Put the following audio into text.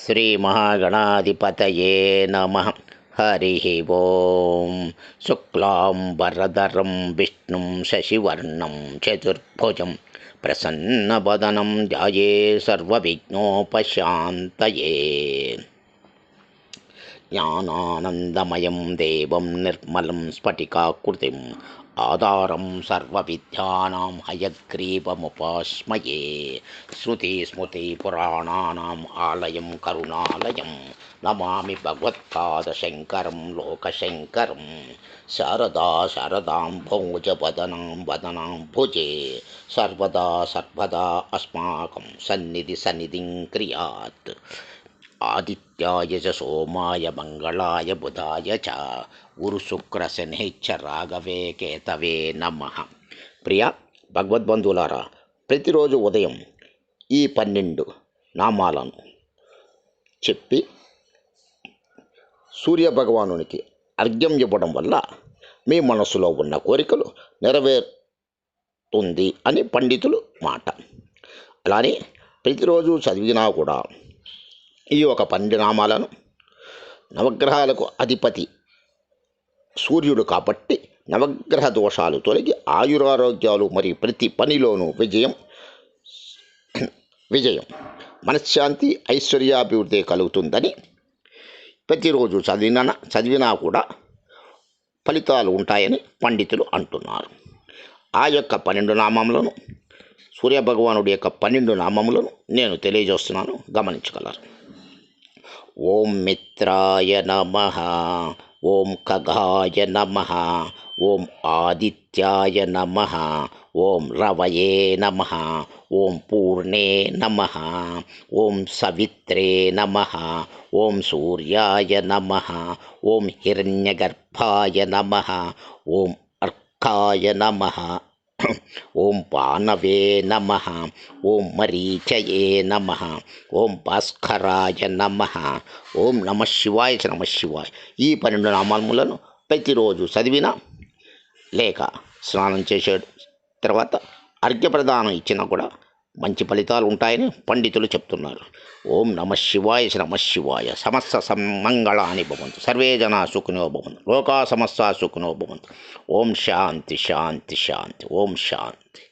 శ్రీమహాగణాధిపతయే నమః. హరి ఓం. శుక్లాంబరధరం విష్ణుం శశివర్ణం చతుర్భుజం ప్రసన్నవదనం ధ్యాయే సర్వవిఘ్నోపశాంతయే. జ్ఞానానందమయం దేవం నిర్మలం స్ఫటికాకృతిం ఆధారం సర్వవిద్యానాం హయగ్రీవముపాస్మయే. స్మృతిస్మృతిపురాణానాం ఆలయం కరుణాలయం నమామి భగవత్పాదశంకరం లోకశంకరం. శారదా శారదాంభోజవదనాం వదనాంభుజే సర్వదా సర్వదా అస్మాకం సన్నిధిం క్రియాత్. ఆదిత్యాయ చ సోమాయ మంగళాయ బుధాయ చ గురుశుక్రశనిశ్చ రాఘవే కేతవే నమః. ప్రియ భగవద్బంధువులారా, ప్రతిరోజు ఉదయం ఈ 12 నామాలను చెప్పి సూర్యభగవానునికి అర్ఘ్యం ఇవ్వడం వల్ల మీ మనసులో ఉన్న కోరికలు నెరవేరుతుంది అని పండితులు మాట. అలానే ప్రతిరోజు చదివినా కూడా ఈ ఒక 12 నామాలను, నవగ్రహాలకు అధిపతి సూర్యుడు కాబట్టి నవగ్రహ దోషాలు తొలగి ఆయురారోగ్యాలు మరియు ప్రతి పనిలోనూ విజయం మనశ్శాంతి ఐశ్వర్యాభివృద్ధి కలుగుతుందని ప్రతిరోజు చదివినా కూడా ఫలితాలు ఉంటాయని పండితులు అంటున్నారు. ఆ యొక్క 12 నామములను, సూర్యభగవానుడి యొక్క 12 నామములను నేను తెలియజేస్తున్నాను, గమనించగలరు. ఓం మిత్రాయ నమః, ఓం ఖగాయ నమః, ఓం ఆదిత్యాయ నమః, ఓం రవయే నమః, ఓం పూర్ణే నమః, ఓం సవిత్రే నమః, ఓం సూర్యాయ నమః, ఓం హిరణ్యగర్భాయ నమః, ఓం అర్కాయ నమః, ఓం పానవే నమః, ఓం మరీచయే నమః, ఓం భాస్కరాయ నమః, ఓం నమః శివాయ నమః శివాయ. ఈ 12 నామములను ప్రతిరోజు చదివినా లేక స్నానం చేసే తర్వాత అర్ఘ్యప్రదానం ఇచ్చినా కూడా మంచి ఫలితాలు ఉంటాయని పండితులు చెప్తున్నారు. ఓం నమః శివాయ నమః శివాయ. సమస్త సమ్మంగళాని భవంతు, సర్వే జనా సుఖినో భవంతు, లోకా సమస్తా సుఖినో భవంతు. ఓం శాంతి శాంతి శాంతి. ఓం శాంతి.